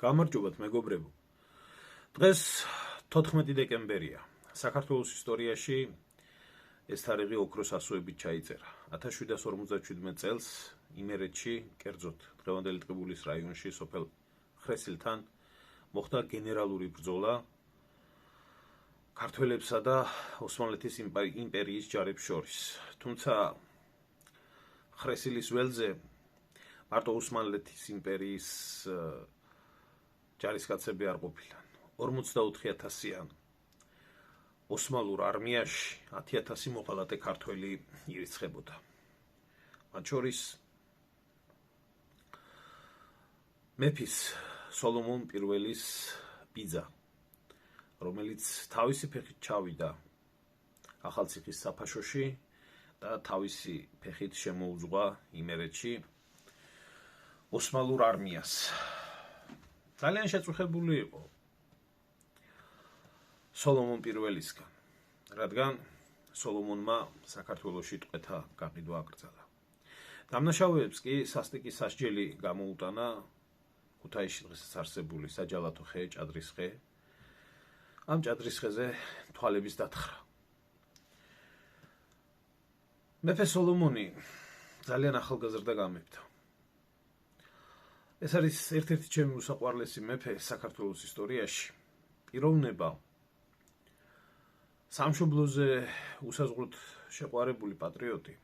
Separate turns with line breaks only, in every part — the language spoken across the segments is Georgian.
გამარჯობათ მეგობრებო. დღეს 14 დეკემბერია. საქართველოს ისტორიაში ეს თარიღი ოქროს ასოებით ჩაიწერა. 1757 წელს იმერეთში, კერძოდ დღევანდელი ტყიბულის რაიონში, სოფელ ხრესილთან მოხდა გენერალური ბრძოლა ქართველებსა და ოსმალეთის იმპერიის ჯარებს შორის. თუმცა ხრესილის ველზე მარტო ოსმალეთის იმპერიის ჯარისკაცები არ ყოფილან. 44,000-იან ოსმალურ არმიაში 10,000 მოღალატე ქართველი ირიცხებოდა. მათ შორის მეფის სოლომონ პირველის ბიძა, რომელიც თავისი ფეხით ჩავიდა ახალციხის საფაშოში და თავისი ფეხით შემოუძღვა იმერეთში ოსმალურ არმიას. ძალიან შეწუხებული იყო სოლომონ პირველისგან, რადგან სოლომონმა საქართველოში ტყვეთა გაყიდვა აკრძალა. დამნაშავეებს კი სასტიკი სასჯელი გამოუტანა ქუთაისში დღესაც არსებული საჯალათო ხე, ჭადრის ხე. ამ ჭადრის ხეზე თვალების დათხრა. მეფე სოლომონი ძალიან ახალგაზრდა გამეფდა. ეს არის ერთ-ერთი ჩემი უსაყვარლესი მეფე საქართველოს ისტორიაში. პიროვნება, სამშობლოზე უსაზღვროდ შეყვარებული პატრიოტი,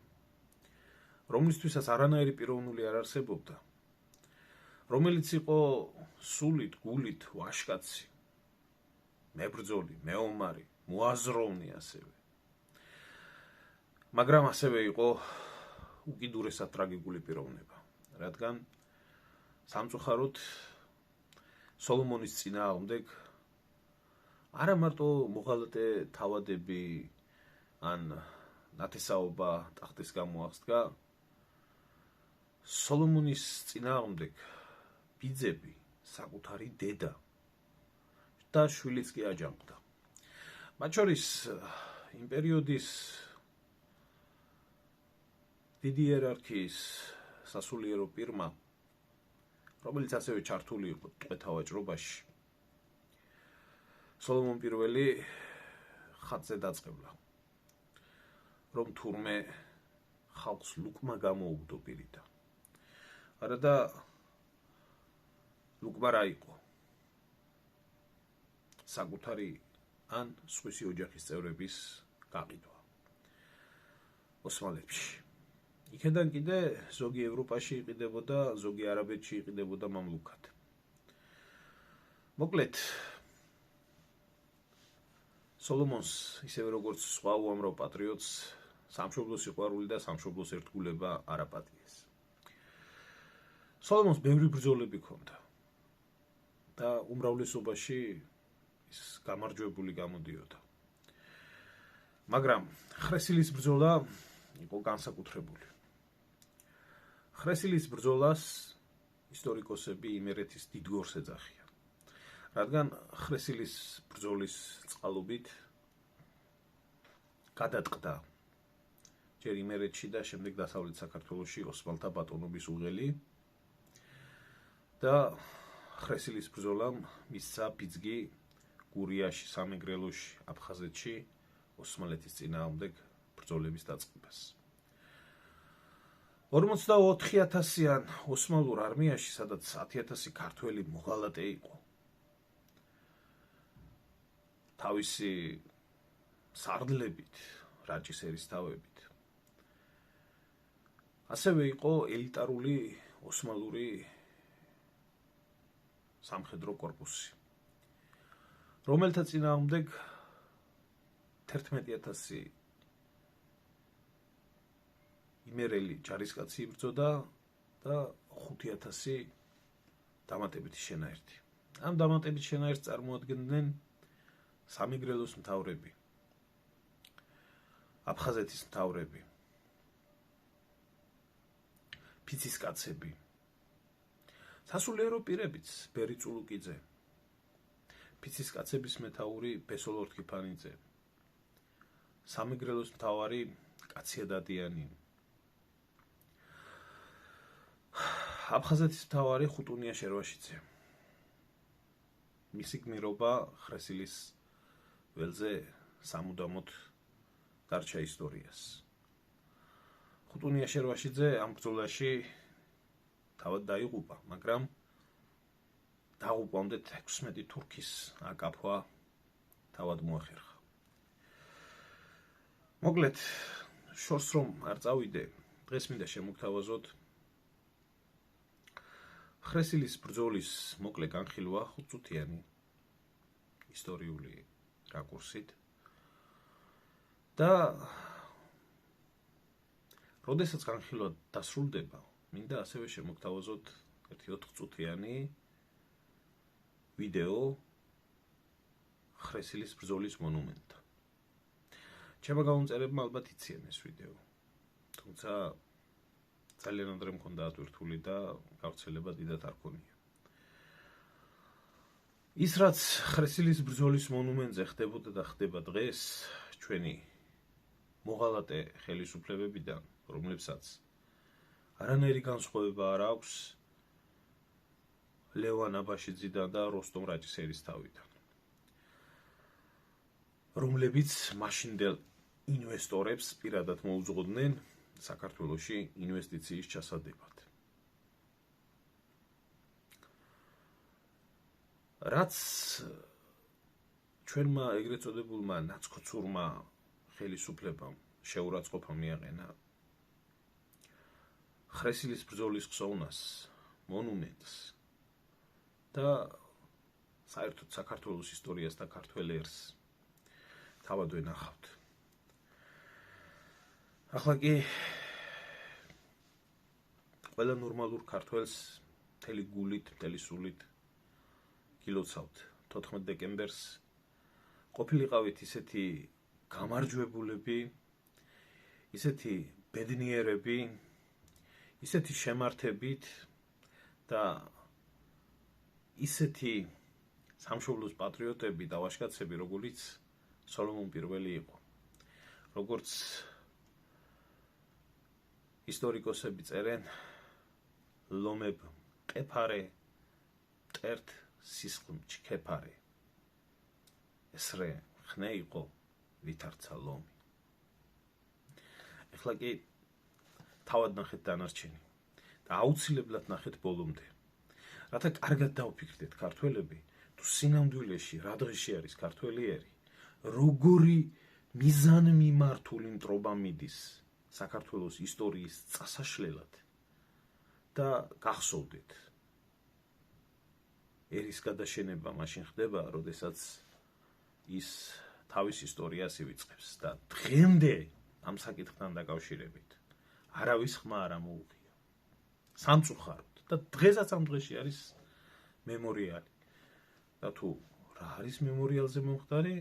რომლისთვისაც არანაირი პიროვნული არ არსებობდა, რომელიც იყო სულით, გულით ვაჟკაცი, მებრძოლი, მეომარი, მოაზროვნე ასევე. მაგრამ ასევე იყო უკიდურესად ტრაგიკული პიროვნება, რადგან სამწუხაროდ სოლომონის წინააღმდეგ არა მარტო მოღალატე თავადები ან ნათესაობა ტახტის გამოახსდგა, სოლომონის წინააღმდეგ ბიძები, საკუთარი დედა და შვილიც კი აჯანყდა. მათ შორის იმ პერიოდის დიდი იერარქიის სასულიერო პირმა, რომელიც ასევე ჩართული იყო ტყვეთა ვაჭრობაში, სოლომონ პირველი ხატზე დაწყებლა, რომ თურმე ხალხს ლუკმა გამოუგდო პირიდან. არადა ლუკმა რა იყო? საკუთარი ან სხვისი ოჯახის წევრების გაყიდვა ოსმალეთში. იქედან კიდე ზოგი ევროპაში იყიდებოდა, ზოგი არაბეთში იყიდებოდა მამლუქად. მოკლედ, სოლომონს, ისევე როგორც სხვა უამრავ პატრიოტს, სამშობლოს სიყვარული და სამშობლოს ერთგულება არ აპატიეს. სოლომონს ბევრი ბრძოლები ჰქონდა და უმრავლესობაში ის გამარჯვებული გამოდიოდა. მაგრამ ხრესილის ბრძოლა იყო განსაკუთრებული. ხრესილის ბრძოლას ისტორიკოსები იმერეთის დიდგორს ეძახიან, რადგან ხრესილის ბრძოლის წყალობით გადატყდა ჯერ იმერეთში და შემდეგ დასავლეთ საქართველოში ოსმალთა ბატონობის უღელი და ხრესილის ბრძოლამ მისცა ბიძგი გურიაში, სამეგრელოში, აფხაზეთში ოსმალეთის წინააღმდეგ ბრძოლების დაწყებას. 44,000-იან ოსმალურ არმიაში, სადაც 10,000 ქართველი მოღალატე იყო, თავისი სარდლებით, რაჭის ერისთავებით, ასევე იყო ელიტარული ოსმალური სამხედრო კორპუსი, რომელთა წინააღმდეგ 11,000 იმერელი ჯარისკაცი იბრძოდა და 5,000 დამატებითი შენაერთი. ამ დამატებით შენაერთს წარმოადგენდნენ სამეგრელოს მთავრები, აფხაზეთის მთავრები, ფიცის კაცები, სასულიერო პირებიც, ბერი წულუკიძე, ფიცის კაცების მეთაური ბესოლ ორთქიფანიძე, სამეგრელოს მთავარი კაცია დადიანი, აფხაზეთის მთავარი ხუტუნია შერვაშიძე. მისი გმირობა ხრესილის ველზე სამუდამოდ დარჩა ისტორიას. ხუტუნია შერვაშიძე ამ ბრძოლაში თავად დაიღუპა, მაგრამ დაღუპვამდე 16 თურქის აკაფვა თავად მოახერხა. მოკლედ, შორს რომ არ წავიდე, დღეს მინდა შემოგთავაზოთ ხრესილის ბრძოლის მოკლე განხილვა 5-წუთიანი ისტორიული რაკურსით და როდესაც განხილვა დასრულდება, მინდა ასევე შემოგთავაზოთ ერთი 4-წუთიანი ვიდეო ხრესილის ბრძოლის მონუმენტთან. ჩემმა გამომწერებმა ალბათ იციან ეს ვიდეო, თუმცა ძალიან ადრე მქონდა ატვირთული და გავრცელება დიდად არ ქონია. ის რაც ხრესილის ბრძოლის მონუმენტზე ხდებოდა და ხდება დღეს, ჩვენი მოღალატე ხელისუფლებებიდან, რომლებსაც არანაირი განსხვავება არ აქვს ლევან აბაშიძიდან და როსტომ რაჭისელის თავიდან, რომლებიც მაშინდელ ინვესტორებს პირადად მოუძღოდნენ საქართველოში ინვესტიციის ჩასადებად. რაც ჩვენმა ეგრეთ წოდებულმა ნაცქოცურმა ხელისუფლებამ შეურაცხყოფა მიაყენა ხრესილის ბრძოლის ხსოვნას, მონუმენტს და საერთოდ საქართველოს ისტორიას და ქართველ ერს თავად ვენახავთ. ახლა კი ყველა ნორმალურ ქართველს მთელი გულით, მთელი სულით გილოცავთ 14 დეკემბერს ყოფილიყავით ისეთი გამარჯვებულები, ისეთი ბედნიერები, ისეთი შემართებით და ისეთი სამშობლოს პატრიოტები და ვაჟკაცები, როგორიც სოლომონ პირველი იყო. როგორც ისტორიკოსები წერენ, ლომებ ყეფარე, მტერთ სისხლმ ჩქეფარე. ესრე ხნე იყო ვითარცა ლომი. ეხლა კი თავად ნახეთ დანარჩენი და აუცილებლად ნახეთ ბოლომდე. რათა კარგად დავფიქრდეთ ქართველები, თუ სინამდვილეში რა დღეში არის ქართველიერი, როგორი მიზანმიმართული მტრობა მიდის საქართველოს ისტორიის წასაშლელად და გახსოვდეთ. ერის გადაშენება მაშინ ხდება, როდესაც ის თავის ისტორიას ივიწყებს და დღემდე ამ საკითხთან დაკავშირებით არავის ხმა არ ამოუღია. სამწუხაროდ და დღესაც ამ დღეში არის მემორიალი. და თუ რა არის მემორიალზე მომხდარი,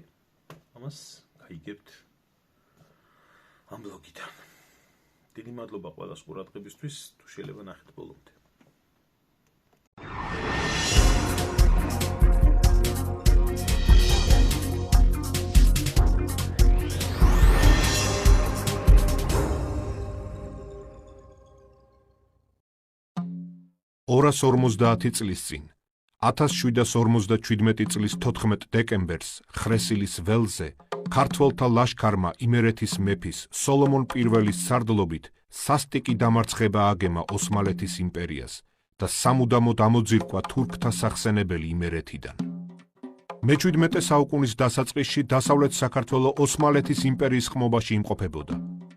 ამას გაიგებთ ამ ბლოგიდან. დიდი მადლობა ყველას ყურადღებისთვის, თუ შეიძლება ნახეთ ბოლომდე.
ორას 50 წლის წინ 1757 წლის 14 დეკემბერს ხრესილის ველზე ქართველთა ლაშქარმა იმერეთის მეფის სოლომონ პირველის სარდლობით სასტიკი დამარცხება აგემა ოსმალეთის იმპერიას და სამუდამოდ ამოძირკვა თურქთა სახსენებელი იმერეთიდან. მე-17 საუკუნის დასაწყისში დასავლეთ საქართველო ოსმალეთის იმპერიის ხმობაში იმყოფებოდა.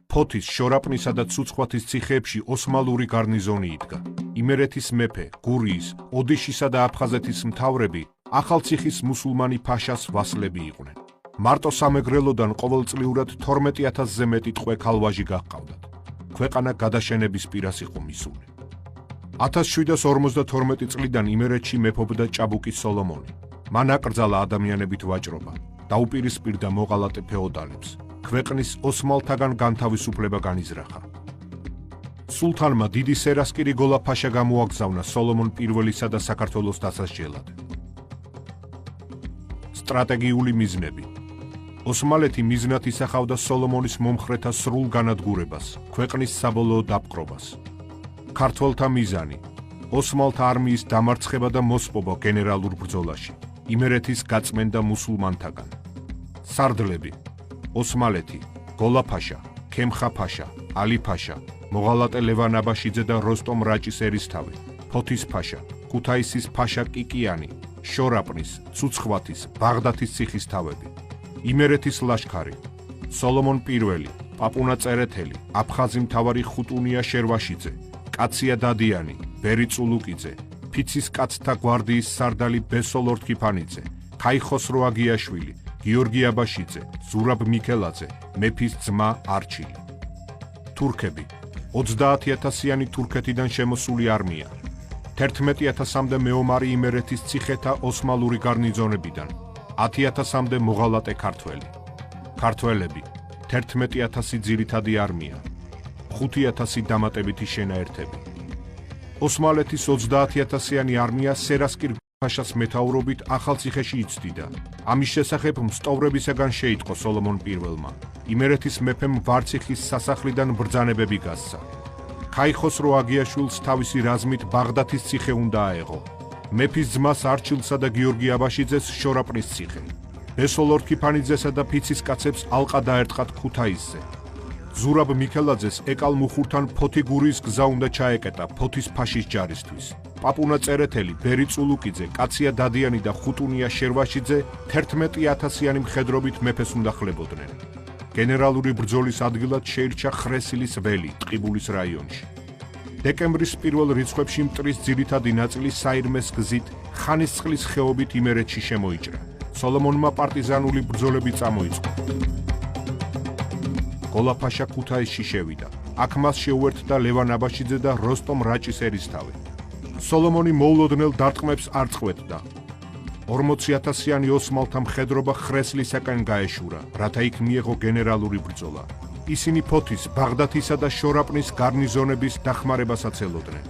ფოთის, შორაპნისა და ცუცხვათის ციხეებში ოსმალური გარნიზონი იდგა. იმერეთის მეფე, გურიის, ოდიშისა და აფხაზეთის მთავრები ახალციხის მუსულმანი ფაშას ვასლები იყვნენ. მარტო სამეგრელოდან ყოველწლიურად 12,000-ზე მეტი ტყვე ქალვაჟი გაჰყავდათ. ქვეყანა გადაშენების პირას იყო მისული. 1752 წლიდან იმერეთში მეფობდა ჭაბუკი სოლომონი. მან აკრძალა ადამიანებით ვაჭრობა, დაუპირისპირდა მოღალატე ფეოდალებს. ქვეყნის ოსმალთაგან განთავისუფლება განიზრახა. სულთანმა დიდი სერასკირი გოლა-ფაშა გამოაგზავნა სოლომონ პირველისა და საქართველოს დასასჯელად. სტრატეგიული მიზნები. ოსმალეთი მიზნად ისახავდა სოლომონის მომხრეთა სრულ განადგურებას, ქვეყნის საბოლოო დაპყრობას. ქართველთა მიზანი. ოსმალთა არმიის დამარცხება და მოსპობა გენერალურ ბრძოლაში. იმერეთის გაწმენდა მუსულმანთაგან. სარდლები: ოსმალეთი, გოლა-ფაშა, ქემხა-ფაშა, ალი-ფაშა, მოღალატე ლევან აბაშიძე და როსტომ რაჭის ერისთავი, ფოთის-ფაშა, ქუთაისის ფაშა კიკიანი, შორაპნის, ცუცხვათის, ბაღდათის ციხისთავები, იმერეთის ლაშქარი, სოლომონ პირველი, პაპუნა წერეთელი, აფხაზი მთავარი ხუტუნია შერვაშიძე, კაცია დადიანი, ბერი წულუკიძე, ფიცის კაცთა გვარდიის სარდალი ბესო ლორთქიფანიძე, ხაიხოსრო აგიაშვილი, გიორგი აბაშიძე, ზურაბ მიქელაძე, მეფის ძმა არჩილი. თურქები: 30,000-იანი თურქეთიდან შემოსული არმია, 11,000-მდე მეომარი იმერეთის ციხეთა ოსმალური გარნიზონებიდან, 10,000-მდე მოღალატე ქართველი. ქართველები: 11,000 ძირითადი არმია, 5,000 დამატებითი შენაერთები. ოსმალეთის 30,000-იანი არმია სერასკირ ფაშას მეთაურობით ახალციხეში იცდიდა. ამის შესახებ მსტოვრებისაგან შეიტყო სოლომონ პირველმა. იმერეთის მეფემ ვარციხის სასახლიდან ბრძანებები გასცა. ხაიხოსრო აგიაშვილს თავისი რაზმით ბაღდათის ციხე უნდა აეღო. მეფის ძმას არჩილსა და გიორგი აბაშიძეს შორაპნის ციხე. ბესო ლორთქიფანიძესა და ფიცის კაცებს ალყა დაერტყათ ქუთაისზე. ზურაბ მიქელაძეს ეკალ მუხურთან ფოთიგურიის გზა უნდა ჩაეკეტა ფოთის ფაშის ჯარისთვის. პაპუნა წერეთელი, ბერი წულუკიძე, კაცია დადიანი და ხუტუნია შერვაშიძე 11,000-იანი მხედრობით მეფეს უნდა ხლებოდნენ. გენერალური ბრძოლის ადგილად შეირჩა ხრესილის ველი, ტყიბულის რაიონში. დეკემბრის პირველ რიცხვებში მტრის ძირითადი ნაწილი საირმეს გზით ხანისწყლის ხეობით იმერეთში შემოიჭრა. სოლომონმა პარტიზანული ბრძოლები წამოიწყო. გოლა-ფაშა ქუთაისში შევიდა. აქ მას შეუერთდა ლევან აბაშიძე და როსტომ რაჭის ერისთავი. სოლომონი მოულოდნელ დარტყმებს არ წყვეტდა. 40,000-იანი ოსმალთა მხედრობა ხრესლისაკენ გაეშურა, რათა იქ მიეღო გენერალური ბრძოლა. ისინი ფოთის, ბაღდათისა და შორაპნის გარნიზონების დახმარებასაც ელოდნენ.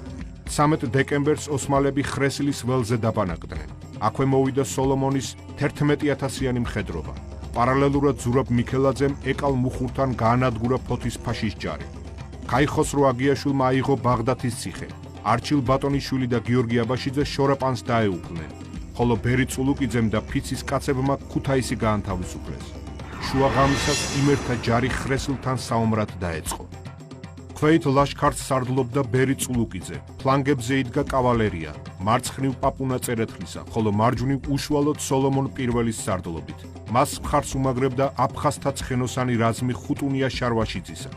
13 დეკემბერს ოსმალები ხრესლის ველზე დაბანაკდნენ. აქვე მოვიდა სოლომონის 11,000-იანი მხედრობა. პარალელურად ზურაბ მიქელაძემ ეკალ მუხურთან გაანადგურა ფოთის ფაშის ჯარი. ხაიხოსრო აგიაშვილმა აიღო ბაღდათის ციხე. არჩილ ბატონიშვილი და გიორგი აბაშიძე შორაპანს დაეუფლნენ, ხოლო ბერი წულუკიძემ და ფიცის კაცებმა ქუთაისი გაანთავისუფლეს. შუა ღამისას იმერთა ჯარი ხრესლთან საომრად დაეწყო. ქვეით ლაშქარს სარდლობდა ბერი წულუკიძე, ფლანგებზე იდგა კავალერია, მარცხნივ პაპუნა წერეთლისა, ხოლო მარჯვნივ უშუალოდ სოლომონ პირველის სარდლობით. მას მხარს უმაგრებდა აფხაზთა ცხენოსანი რაზმი ხუტუნია შარვაშიძისა.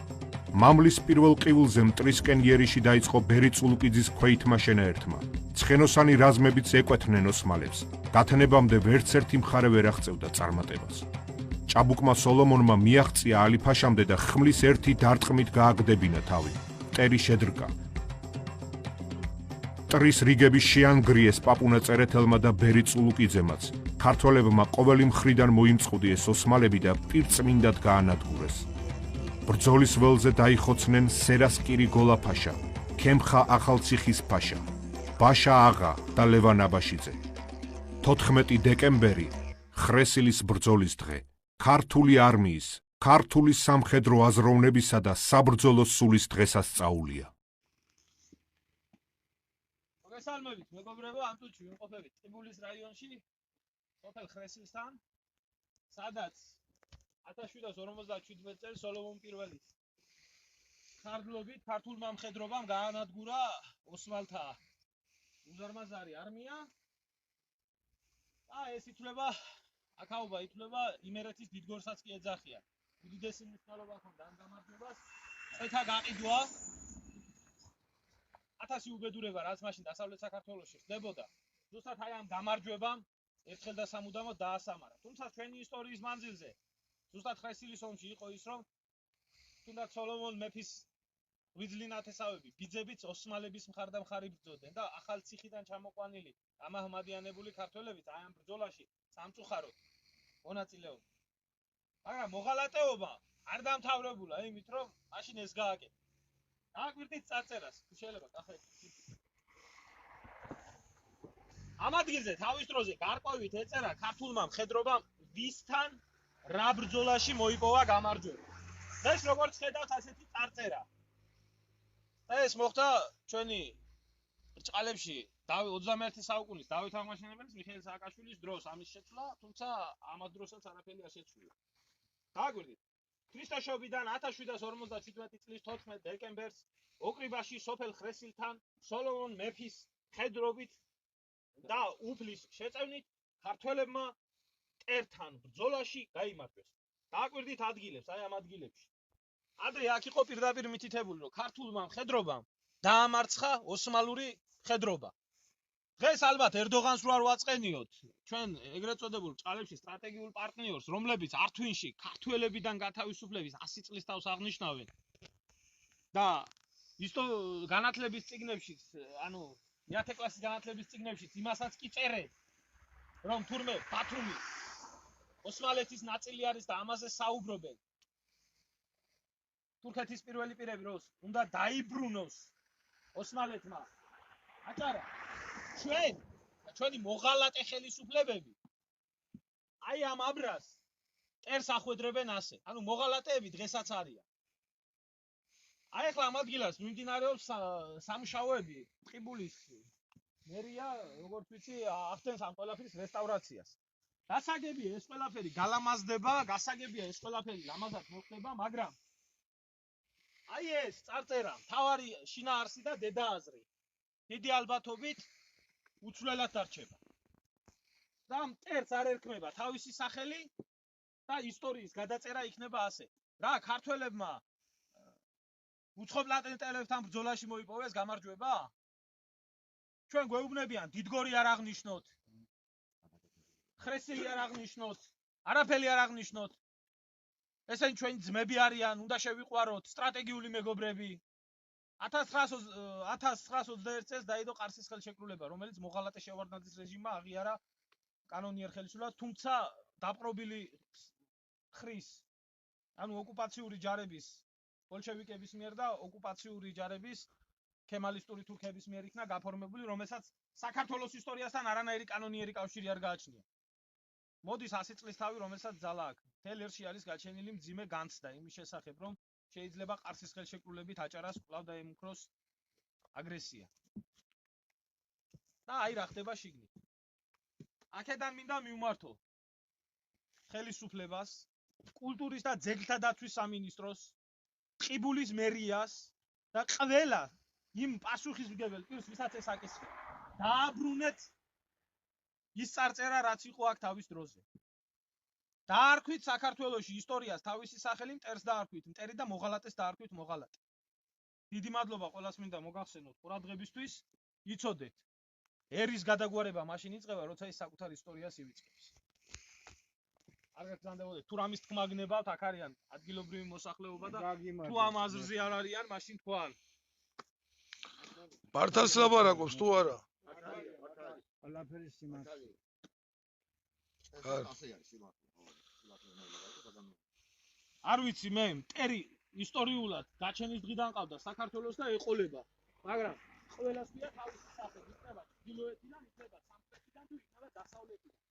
მამლის პირველ ყივილზე მტრისკენ იერიში დაიწყო ბერი წულუკიძის ქვეითმა შენაერთმა. ცხენოსანი რაზმებიც ეკვეთნენ ოსმალებს. გათნებამდე ვერც ერთი მხარე ვერ აღწევდა წარმატებას. ჭაბუკმა სოლომონმა მიაღწია ალი-ფაშამდე და ხმლის ერთი დარტყმით გააგდებინა თავი. მტერი შედრკა. მტრის რიგები შეანგრიეს პაპუნა წერეთელმა და ბერი წულუკიძემაც. ქართველებმა ყოველი მხრიდან მოიმწყუδιეს ოსმალები და პირწმინდად გაანადგურეს. ბრძოლის ველზე დაიხოცნენ სერასკირი გოლა-ფაშა, ქემხა ახალციხის ფაშა, ბაშა აღა და ლევან აბაშიძე. 14 დეკემბერი, ხრესილის ბრძოლის დღე. ქართული არმიის, ქართული სამხედრო აზროვნებისა და საბრძოლო სულის დღესასწაულია.
მოგესალმებით, მეგობრებო, ამ წუთში ვიმყოფებით ტყიბულის რაიონში, სოფელ ხრესილთან, სადაც 1757 წელს სოლომონ პირველის ხარდლობით ქართულმა მხედრობამ გაანადგურა ოსმალთა უზარმაზარი არმია და ეს ითვლება აქაობა ითვლება იმერეთის დიდგორსაც კი ეძახიან. უდიდესი მნიშვნელობა ჰქონდა ამ გამარჯვებას. წეთა გაყიდვა 1000 უბედურება, რაც მაშინ დასავლეთ საქართველოში ხდებოდა. ზუსტად აი ამ გამარჯვებამ ერთხელ და სამუდამოდ დაასამარა. თუმცა ჩვენი ისტორიის მანძილზე ზუსტად ხრესილის ომში იყო ის, რომ თუნდაც სოლომონ მეფის ღვიძლი ნათესავები ბიძებიც ოსმალების მხარდამხარი ბრძოდნენ და ახალ ციხიდან ჩამოყვანილი ამაჰმადიანებული ქართველებიც აი ამ ბრძოლაში სამწუხაროდ მონაწილეობდნენ. მაგრამ მოღალატეობა არ დამთავრებულა იმით, რომ მაშინ ეს გააკეთა. დააკვირდით წარწერას, შეიძლება კახეთ. ამ ადგილზე თავის დროზე გარკვევით ეწერა ქართულმა მხედრობამ ვისთან რა ბრძოლაში მოიპოვა გამარჯვება. ეს როგორც ხედავთ ასეთი წარწერა. ეს მოხდა ჩვენი ბრჭყალებში 21 საუკუნის დავით აღმაშენებელის მიხეილ სააკაშვილის დროს ამის შეცვლა, თუმცა ამას დროსაც არაფერი არ შეცვლილა. დააგვირდით. ქრისტეშობიდან 1757 წლის 14 დეკემბერს ოკრიბაში სოფელ ხრესილთან სოლომონ მეფის ხედრობით და უფლის შეწევნით ქართველებმა მტერთან ბრძოლაში გაიმარჯვეს. დააკვირდით ადგილებს, აი ამ ადგილებში. ადრე აქ იყო პირდაპირ მითითებული, რომ ქართულმა მხედრობამ დაამარცხა ოსმალური მხედრობა. დღეს ალბათ ერდოღანს რო არ ვაწყენიოთ, ჩვენ ეგრეთ წოდებულ ჭალებში სტრატეგიულ პარტნიორს, რომლებიც ართვინში ქართველებიდან გათავისუფლების 100 წლის თავს აღნიშნავენ და ისო განათლების წიგნებშიც, ანუ მეათე კლასის განათლების წიგნებშიც იმასაც კი წერენ, რომ თურმე ბათუმი ოსმალეთის ნაწილი არის და ამაზე საუბრობენ. თურქეთის პირველი პირები როს უნდა დაიბრუნოს ოსმალეთმა. აჭარა ჩვენი მოღალატე ხელისუფლებები აი ამ აბრას ტერს ახვედრებენ ასე. ანუ მოღალატეები დღესაც არიან. აი ახლა ამ ადგილას მიმდინარეობს სამუშაოები ტყიბულის მერია, როგორც ვიცი, ახდენს ამ ყველაფრის რესტავრაციას. გასაგებია ეს ყველაფერი გალამაზდება, გასაგებია ეს ყველაფერი ლამაზად მოხდება, მაგრამ აი ეს წარწერა, მთავარი შინაარსი და დედააზრი დიდი ალბათობით უცვლელად დარჩება. და მტერს არ ერქმება თავისი სახელი და ისტორიის გადაწერა იქნება ასე. რა ქართველებმა უცხოპლანეტელებთან ბრძოლაში მოიპოვეს გამარჯვება? ჩვენ გვეუბნებიან დიდგორი არ აღნიშნოთ. ხრესილი არ აღნიშნოთ, არაფერი არ აღნიშნოთ. ესენი ჩვენი ძმები არიან, უნდა შევიყვაროთ, სტრატეგიული მეგობრები. 1921 წელს დაიდო ყარსის ხელშეკრულება, რომელიც მოღალატე შევარდნაძის რეჟიმმა აღიარა კანონიერ ხელისუფლებას, თუმცა დაპყრობილი ხრის, ანუ ოკუპაციური ჯარების, ბოლშევიკების მიერ და ოკუპაციური ჯარების ქემალისტური თურქების მიერ იქნა გაფორმებული, რომელსაც საქართველოს ისტორიასთან არანაირი კანონიერი კავშირი არ გააჩნია. მოდის 100 წლის თავი, რომელსაც ძალა აქვს. მთელ ერში არის გაჩენილი მძიმე განცდა იმის შესახებ, რომ შეიძლება ყარსის ხელშეკრულებით აჭარას კვლავ დაემუქროს აგრესია. და აი რა ხდება შიგნით. აქედან მინდა მივმართო ხელისუფლებას, კულტურის და ძეგლთა დაცვის სამინისტროს, ტყიბულის მერიას და ყველა იმ პასუხისმგებელ პირს, ვისაც ეს აკისრია. დააბრუნეთ ის წარწერა, რაც იყო აქ თავის დროზე. დაარქვით საქართველოში ისტორიას თავისი სახელი, მტერს დაარქვით მტერი და მოღალატეს დაარქვით მოღალატე. დიდი მადლობა ყველას მინდა მოგახსენოთ ყურადღებისთვის, იცოდეთ. ერის გადაგვარება მაშინ იწყება, როცა ის საკუთარ ისტორიას ივიწყებს. არ გაგზავნებოდეთ, თუ რამის თქმა გნებავთ, აქ არიან ადგილობრივი მოსახლეობა და თუ ამ აზრზე არ არიან, მაშინ თქვან.
მართალს ლაპარაკობს თუ არა?
ყველაფერი სიმართლე.
არ ვიცი მე, მტერი ისტორიულად გაჩენის დღიდან ყავდა საქართველოს და ეყოლება, მაგრამ ყველას ქვია თავისი სახე, იქნება ჩრდილოეთიდან, იქნება სამხრეთიდან თუ იქნება დასავლეთიდან.